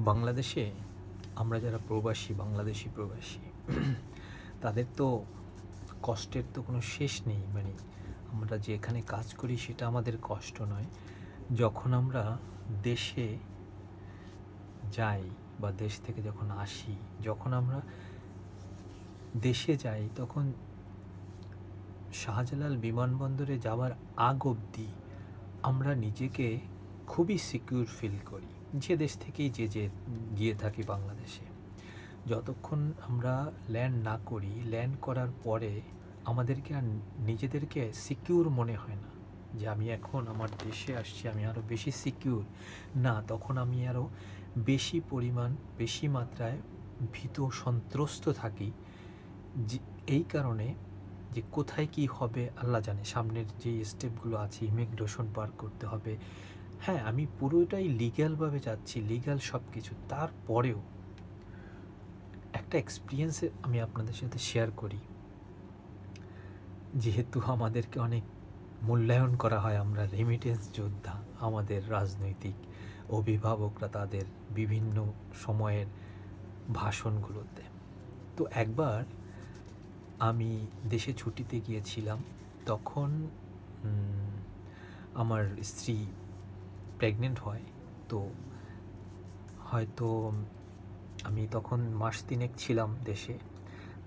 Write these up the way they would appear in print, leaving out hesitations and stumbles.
বাংলাদেশে আমরা যারা প্রবাসী, বাংলাদেশি প্রবাসী, তাদের তো কষ্টের তো কোনো শেষ নেই। মানে আমরা যে এখানে কাজ করি সেটা আমাদের কষ্ট নয়। যখন আমরা দেশে যাই বা দেশ থেকে যখন আসি, যখন আমরা দেশে যাই তখন শাহজালাল বিমানবন্দরে যাওয়ার আগ অবধি আমরা নিজেকে খুবই সিকিউর ফিল করি, যে দেশ থেকেই যে গিয়ে থাকি বাংলাদেশে। যতক্ষণ আমরা ল্যান্ড না করি, ল্যান্ড করার পরে আমাদেরকে আর নিজেদেরকে সিকিউর মনে হয় না যে আমি এখন আমার দেশে আসছি, আমি আরও বেশি সিকিউর। না, তখন আমি আরও বেশি পরিমাণ, বেশি মাত্রায় ভীত সন্ত্রস্ত থাকি। যে এই কারণে যে কোথায় কি হবে আল্লাহ জানে, সামনের যে স্টেপগুলো আছে, ইমিগ্রেশন পার করতে হবে। হ্যাঁ, আমি পুরোটাই লিগ্যালভাবে যাচ্ছি, লিগ্যাল সব কিছু। তারপরেও একটা এক্সপিরিয়েন্স আমি আপনাদের সাথে শেয়ার করি। যেহেতু আমাদেরকে অনেক মূল্যায়ন করা হয়, আমরা রেমিটেন্স যোদ্ধা, আমাদের রাজনৈতিক অভিভাবকরা তাদের বিভিন্ন সময়ের ভাষণগুলোতে। তো একবার আমি দেশে ছুটিতে গিয়েছিলাম, তখন আমার স্ত্রী প্রেগনেন্ট হয়। তো হয়তো আমি তখন মাস 3 ছিলাম দেশে।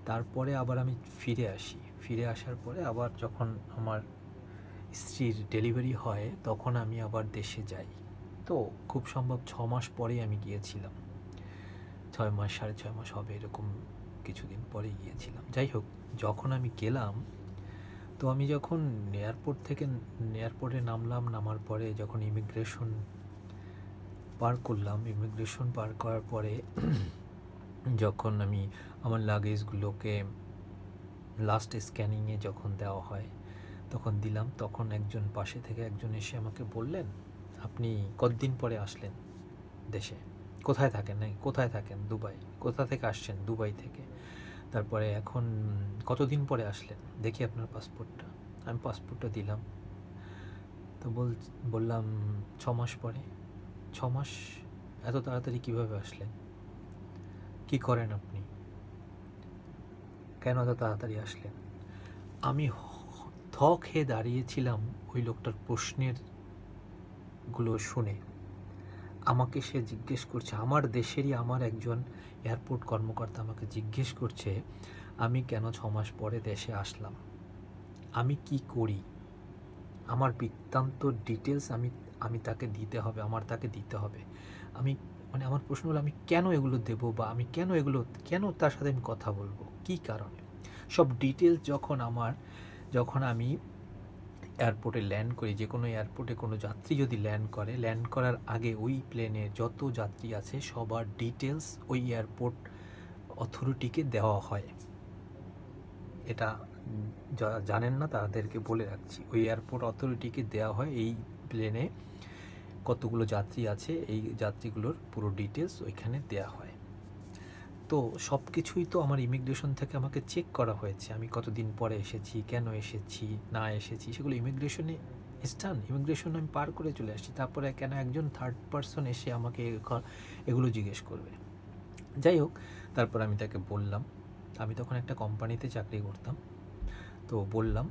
তারপরে আবার আমি ফিরে আসি। ফিরে আসার পরে আবার যখন আমার স্ত্রীর ডেলিভারি হয় তখন আমি আবার দেশে যাই। তো খুব সম্ভব 6 মাস পরেই আমি গিয়েছিলাম। 6 মাস, 6.5 মাস হবে, এরকম কিছুদিন পরেই গিয়েছিলাম। যাই হোক, যখন আমি গেলাম, তো আমি যখন এয়ারপোর্টে নামলাম, নামার পরে যখন ইমিগ্রেশন পার করলাম, ইমিগ্রেশন পার করার পরে যখন আমি আমার লাগেজগুলোকে লাস্ট স্ক্যানিংয়ে যখন দেওয়া হয় তখন দিলাম, তখন একজন পাশে থেকে একজন এসে আমাকে বললেন, আপনি কতদিন পরে আসলেন দেশে? কোথায় থাকেন? কোথায় থাকেন? দুবাই। কোথা থেকে আসছেন? দুবাই থেকে। তারপরে এখন কতদিন পরে আসলেন? দেখি আপনার পাসপোর্টটা। আমি পাসপোর্টটা দিলাম। তো বললাম 6 মাস পরে। 6 মাস? এত তাড়াতাড়ি কীভাবে আসলেন? কি করেন আপনি? কেন এত তাড়াতাড়ি আসলেন? আমি থ খেয়ে দাঁড়িয়েছিলাম ওই লোকটার প্রশ্নের গুলো শুনে। আমাকে সে জিজ্ঞেস করছে, আমার দেশেরই আমার একজন এয়ারপোর্ট কর্মকর্তা আমাকে জিজ্ঞেস করছে আমি কেন 6 মাস পরে দেশে আসলাম, আমি কি করি, আমার বৃত্তান্ত ডিটেলস আমি তাকে দিতে হবে, তাকে দিতে হবে। আমি মানে আমার প্রশ্ন হলো, আমি কেন এগুলো দেবো, বা আমি কেন তার সাথে আমি কথা বলবো, কি কারণে? সব ডিটেলস যখন আমি এয়ারপোর্টে ল্যান্ড করি, যে কোনো এয়ারপোর্টে কোনো যাত্রী যদি ল্যান্ড করে, ল্যান্ড করার আগে ওই প্লেনে যত যাত্রী আছে সবার ডিটেলস ওই এয়ারপোর্ট অথরিটিকে দেওয়া হয়। এটা যারা জানেন না তাদেরকে বলে রাখছি, ওই এয়ারপোর্ট অথরিটিকে দেওয়া হয় এই প্লেনে কতগুলো যাত্রী আছে, এই যাত্রীগুলোর পুরো ডিটেলস ওইখানে দেওয়া হয়। তো সব কিছুই তো আমার ইমিগ্রেশন থেকে আমাকে চেক করা হয়েছে, আমি কতদিন পরে এসেছি, কেন এসেছি, না এসেছি, সেগুলো ইমিগ্রেশন আমি পার করে চলে আসছি। তারপরে কেন একজন থার্ড পারসন এসে আমাকে এগুলো জিজ্ঞেস করবে? যাই হোক, তারপর আমি তাকে বললাম, আমি তখন একটা কোম্পানিতে চাকরি করতাম। তো বললাম,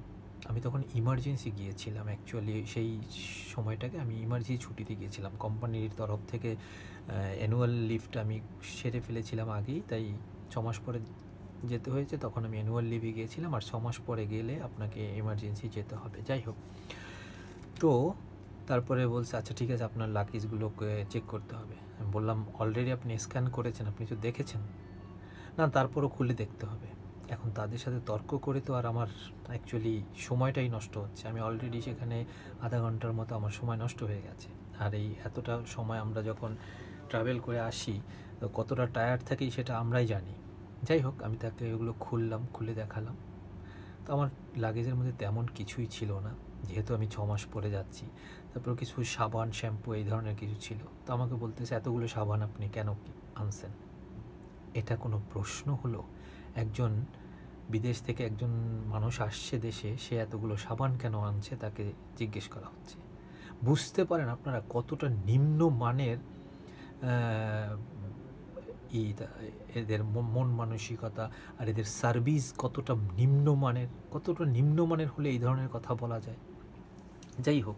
আমি তখন ইমার্জেন্সি গিয়েছিলাম, অ্যাকচুয়ালি সেই সময়টাকে আমি ইমার্জেন্সি ছুটিতে গিয়েছিলাম। কোম্পানির তরফ থেকে অ্যানুয়াল লিভটা আমি সেরে ফেলেছিলাম আগেই, তাই 6 মাস পরে যেতে হয়েছে। তখন আমি অ্যানুয়াল লিভে গিয়েছিলাম, আর 6 মাস পরে গেলে আপনাকে এমার্জেন্সি যেতে হবে। যাই হোক, তো তারপরে বলছে, আচ্ছা ঠিক আছে, আপনার লাগেজগুলোকে চেক করতে হবে। আমি বললাম, অলরেডি আপনি স্ক্যান করেছেন, আপনি তো দেখেছেন। না, তারপরও খুলে দেখতে হবে। এখন তাদের সাথে তর্ক করে তো আর আমার অ্যাকচুয়ালি সময়টাই নষ্ট হচ্ছে। আমি অলরেডি সেখানে আধা ঘন্টার মতো আমার সময় নষ্ট হয়ে গেছে। আর এই এতটা সময় আমরা যখন ট্রাভেল করে আসি, তো কতটা টায়ার্ড থাকি সেটা আমরাই জানি। যাই হোক, আমি তাকে এগুলো খুলে দেখালাম। তো আমার লাগেজের মধ্যে তেমন কিছুই ছিল না, যেহেতু আমি 6 মাস পরে যাচ্ছি। তারপর কিছু সাবান, শ্যাম্পু এই ধরনের কিছু ছিল। তো আমাকে বলতেছে, এতগুলো সাবান আপনি কেন আনছেন? এটা কোনো প্রশ্ন হলো? একজন বিদেশ থেকে একজন মানুষ আসছে দেশে, সে এতগুলো সাবান কেন আনছে তাকে জিজ্ঞেস করা হচ্ছে। বুঝতে পারেন আপনারা কতটা নিম্নমানের এদের মন মানসিকতা আর এদের সার্ভিস কতটা নিম্নমানের হলে এই ধরনের কথা বলা যায়। যাই হোক,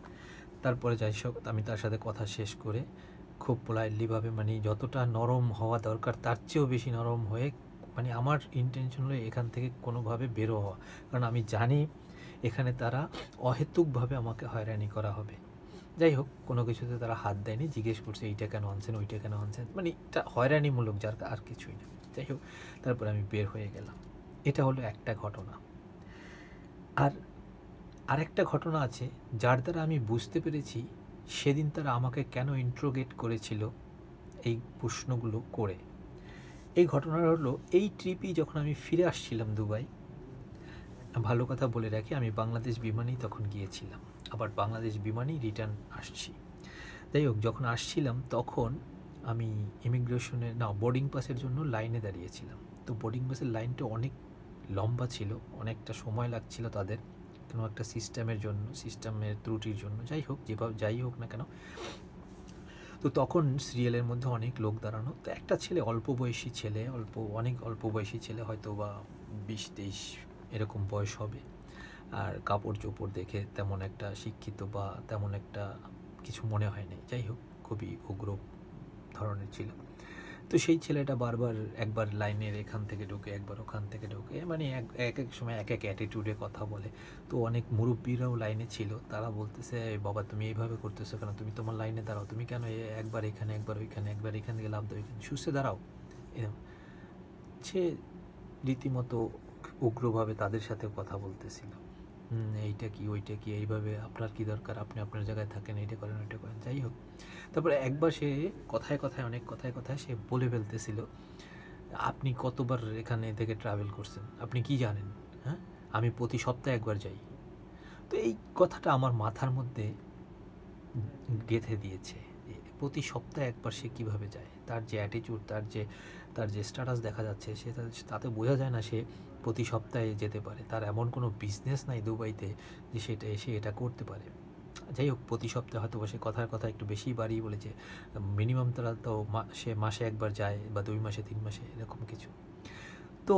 তারপরে যাই হোক, আমি তার সাথে কথা শেষ করে খুব পোলাইটলিভাবে, মানে যতটা নরম হওয়া দরকার তার চেয়েও বেশি নরম হয়ে, মানে আমার ইন্টেনশন হলো এখান থেকে কোনোভাবে বেরো হওয়া, কারণ আমি জানি এখানে তারা অহেতুকভাবে আমাকে হয়রানি করা হবে। যাই হোক, কোনো কিছুতে তারা হাত দেয়নি, জিজ্ঞেস করছে এইটা কেন আনছেন, ওইটা কেন আনছেন, মানে এটা হয়রানিমূলক, যার আর কিছুই না। যাই হোক, তারপরে আমি বের হয়ে গেলাম। এটা হলো একটা ঘটনা। আর আরেকটা ঘটনা আছে যার দ্বারা আমি বুঝতে পেরেছি সেদিন তারা আমাকে কেন ইন্ট্রোগেট করেছিল এই প্রশ্নগুলো করে। এই ঘটনাটা হলো, এই ট্রিপই যখন আমি ফিরে আসছিলাম দুবাই, ভালো কথা বলে রাখি, আমি বাংলাদেশ বিমানেই তখন গিয়েছিলাম, আবার বাংলাদেশ বিমানেই রিটার্ন আসছি। যাই হোক, যখন আসছিলাম তখন আমি বোর্ডিং পাসের জন্য লাইনে দাঁড়িয়েছিলাম। তো বোর্ডিং পাসের লাইনটা অনেক লম্বা ছিল, অনেকটা সময় লাগছিল তাদের কোনো একটা সিস্টেমের ত্রুটির জন্য। যাই হোক না কেন, তো তখন সিরিয়ালের মধ্যে অনেক লোক দাঁড়ানো। তো একটা ছেলে, অনেক অল্প বয়সী ছেলে, হয়তো বা 20-23 এরকম বয়স হবে, আর কাপড় চোপড় দেখে তেমন একটা শিক্ষিত বা তেমন একটা কিছু মনে হয়নি। যাই হোক, খুবই উগ্র ধরনের ছিল। তো সেই ছেলেটা বারবার একবার লাইনের এখান থেকে ঢুকে, একবার ওখান থেকে ঢুকে, মানে এক এক সময় এক অ্যাটিটিউডে কথা বলে। তো অনেক মুরব্বীরাও লাইনে ছিল, তারা বলতেছে, বাবা তুমি এইভাবে করতেছো কেন, তুমি তোমার লাইনে দাঁড়াও, তুমি কেন একবার এখানে একবার ওইখানে, একবার এখান থেকে লাভ দাও, ওইখানে সুস্থে দাঁড়াও। এরকম সে রীতিমতো উগ্রভাবে তাদের সাথে কথা বলতেছিল। এইটা কি, ওইটা কি, এইভাবে আপনার কি দরকার, আপনি আপনার জায়গায় থাকেন, এইটা করেন, ওইটা করেন। যাই হোক, তারপরে একবার সে অনেক কথায় সে বলে ফেলতেছিল, আপনি কতবার এখানে থেকে ট্রাভেল করছেন, আপনি কি জানেন, হ্যাঁ, আমি প্রতি সপ্তাহে একবার যাই। তো এই কথাটা আমার মাথার মধ্যে গেঁথে দিয়েছে, প্রতি সপ্তাহে একবার সে কীভাবে যায়। তার যে অ্যাটিটিউড, তার যে স্ট্যাটাস দেখা যাচ্ছে, তাতে বোঝা যায় না সে প্রতি সপ্তাহে যেতে পারে। তার এমন কোনো বিজনেস নাই দুবাইতে যে সেটা এসে এটা করতে পারে। যাই হোক, প্রতি সপ্তাহে হয়তো সে কথার কথা একটু বেশি বাড়িয়ে বলেছে, মিনিমাম তারা তো সে মাসে একবার যায়, বা 2 মাসে 3 মাসে, এরকম কিছু। তো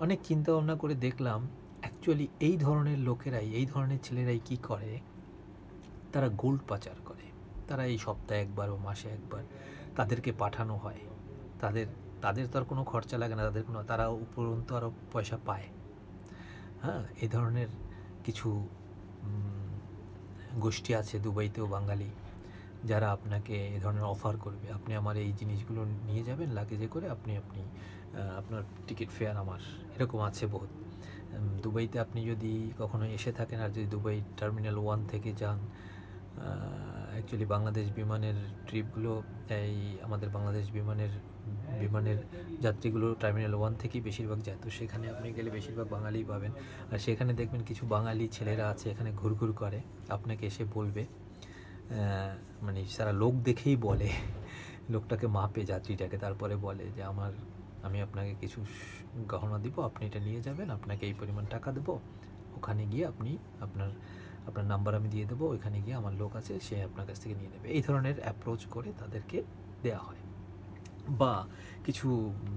অনেক চিন্তা ভাবনা করে দেখলাম, অ্যাকচুয়ালি এই ধরনের লোকেরাই, এই ধরনের ছেলেরাই কি করে, তারা গোল্ড পাচার করে। তারা এই সপ্তাহে একবার বা মাসে একবার তাদেরকে পাঠানো হয়, তাদের তো আর কোনো খরচা লাগে না, তারা উপরন্তু আরও পয়সা পায়। হ্যাঁ, এই ধরনের কিছু গোষ্ঠী আছে দুবাইতেও, বাঙালি, যারা আপনাকে এই ধরনের অফার করবে, আপনি আমার এই জিনিসগুলো নিয়ে যাবেন লাগেজে করে, আপনি আপনার টিকিট ফেয়ার আমার, এরকম আছে বহুত। দুবাইতে আপনি যদি কখনো এসে থাকেন, আর যদি দুবাই টার্মিনাল 1 থেকে যান, অ্যাকচুয়ালি বাংলাদেশ বিমানের ট্রিপগুলো, আমাদের বাংলাদেশ বিমানের যাত্রীগুলো টার্মিনাল 1 থেকেই বেশিরভাগ যায়। তো সেখানে আপনি গেলে বেশিরভাগ বাঙালিই পাবেন, আর সেখানে দেখবেন কিছু বাঙালি ছেলেরা আছে এখানে ঘুরঘুর করে, আপনাকে এসে বলবে, মানে সারা লোক দেখেই বলে, লোকটাকে মাপে, যাত্রীটাকে, তারপরে বলে যে আমি আপনাকে কিছু গহনা দিব, আপনি এটা নিয়ে যাবেন, আপনাকে এই পরিমাণ টাকা দেবো, ওখানে গিয়ে আপনার নাম্বার আমি দিয়ে দেবো, ওইখানে গিয়ে আমার লোক আছে, সে আপনার কাছ থেকে নিয়ে নেবে। এই ধরনের অ্যাপ্রোচ করে তাদেরকে দেয়া হয়। বা কিছু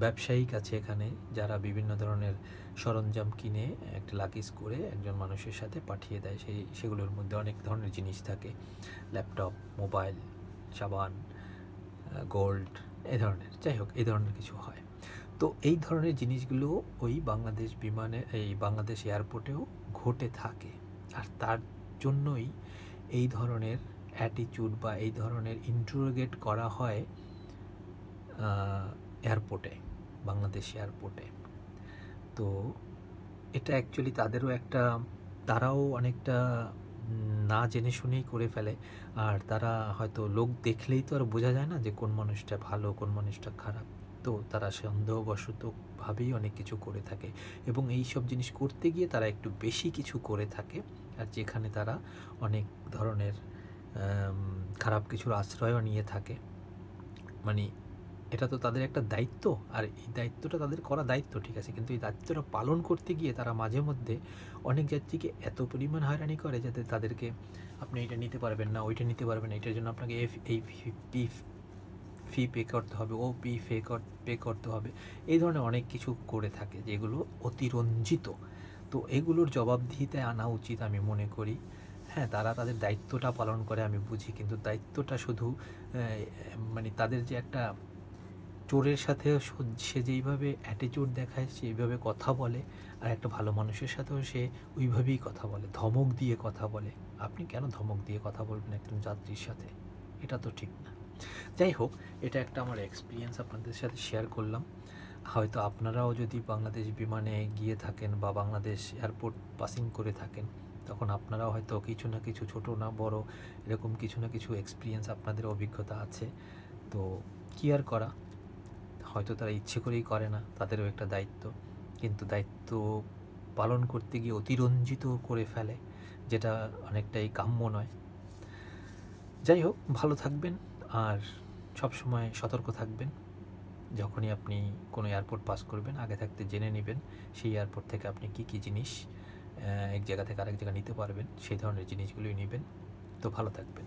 ব্যবসায়িক আছে এখানে, যারা বিভিন্ন ধরনের সরঞ্জাম কিনে একটা লাগেজ করে একজন মানুষের সাথে পাঠিয়ে দেয়। সেগুলোর মধ্যে অনেক ধরনের জিনিস থাকে, ল্যাপটপ, মোবাইল, সাবান, গোল্ড, এই ধরনের। যাই হোক, এই ধরনের কিছু হয়। তো এই ধরনের জিনিসগুলো ওই বাংলাদেশ এয়ারপোর্টেও ঘটে থাকে, আর তার জন্যই এই ধরনের অ্যাটিটিউড বা এই ধরনের ইন্টারোগেট করা হয় এয়ারপোর্টে, বাংলাদেশ এয়ারপোর্টে। তো এটা অ্যাকচুয়ালি তারাও অনেকটা না জেনে শুনেই করে ফেলে। আর তারা হয়তো লোক দেখলেই তো আর বোঝা যায় না যে কোন মানুষটা ভালো, কোন মানুষটা খারাপ। তো তারা সন্দেহবশতভাবেই অনেক কিছু করে থাকে, এবং এই সব জিনিস করতে গিয়ে তারা একটু বেশি কিছু করে থাকে। আর যেখানে তারা অনেক ধরনের খারাপ কিছুর আশ্রয়ও নিয়ে থাকে, মানে এটা তো তাদের একটা দায়িত্ব, আর এই দায়িত্বটা তাদের করা দায়িত্ব, ঠিক আছে, কিন্তু এই দায়িত্বটা পালন করতে গিয়ে তারা মাঝে মধ্যে অনেক যাত্রীকে এত পরিমাণ হয়রানি করে, যাতে তাদেরকে, আপনি এটা নিতে পারবেন না, ওইটা নিতে পারবেন না, এটার জন্য আপনাকে এই ফি পে করতে হবে, ওপি পে করতে হবে, এই ধরনের অনেক কিছু করে থাকে যেগুলো অতিরঞ্জিত। তো এগুলোর জবাবদিহিতে আনা উচিত আমি মনে করি। হ্যাঁ, তারা তাদের দায়িত্বটা পালন করে আমি বুঝি, কিন্তু দায়িত্বটা শুধু মানে তাদের যে একটা চোরের সাথেও সে যেইভাবে অ্যাটিটিউড দেখায়, সেইভাবে কথা বলে, আর একটা ভালো মানুষের সাথেও সে ওইভাবেই কথা বলে, ধমক দিয়ে কথা বলে। আপনি কেন ধমক দিয়ে কথা বলবেন একজন যাত্রীর সাথে? এটা তো ঠিক না। যাই হোক, এটা একটা আমার এক্সপিরিয়েন্স আপনাদের সাথে শেয়ার করলাম। হয়তো আপনারাও যদি বাংলাদেশ বিমানে গিয়ে থাকেন বা বাংলাদেশ এয়ারপোর্ট পাসিং করে থাকেন, তখন আপনারাও হয়তো কিছু না কিছু, ছোট না বড়, এরকম কিছু না কিছু এক্সপিরিয়েন্স, আপনাদের অভিজ্ঞতা আছে। তো কী আর করা, হয়তো তারা ইচ্ছে করেই করে না, তাদেরও একটা দায়িত্ব, কিন্তু দায়িত্ব পালন করতে গিয়ে অতিরঞ্জিত করে ফেলে, যেটা অনেকটাই কাম্য নয়। যাই হোক, ভালো থাকবেন আর সবসময় সতর্ক থাকবেন। যখনই আপনি কোনো এয়ারপোর্ট পাস করবেন, আগে থাকতে জেনে নেবেন সেই এয়ারপোর্ট থেকে আপনি কী কী জিনিস এক জায়গা থেকে আরেক জায়গায় নিতে পারবেন, সেই ধরনের জিনিসগুলোই নেবেন। তো ভালো থাকবেন।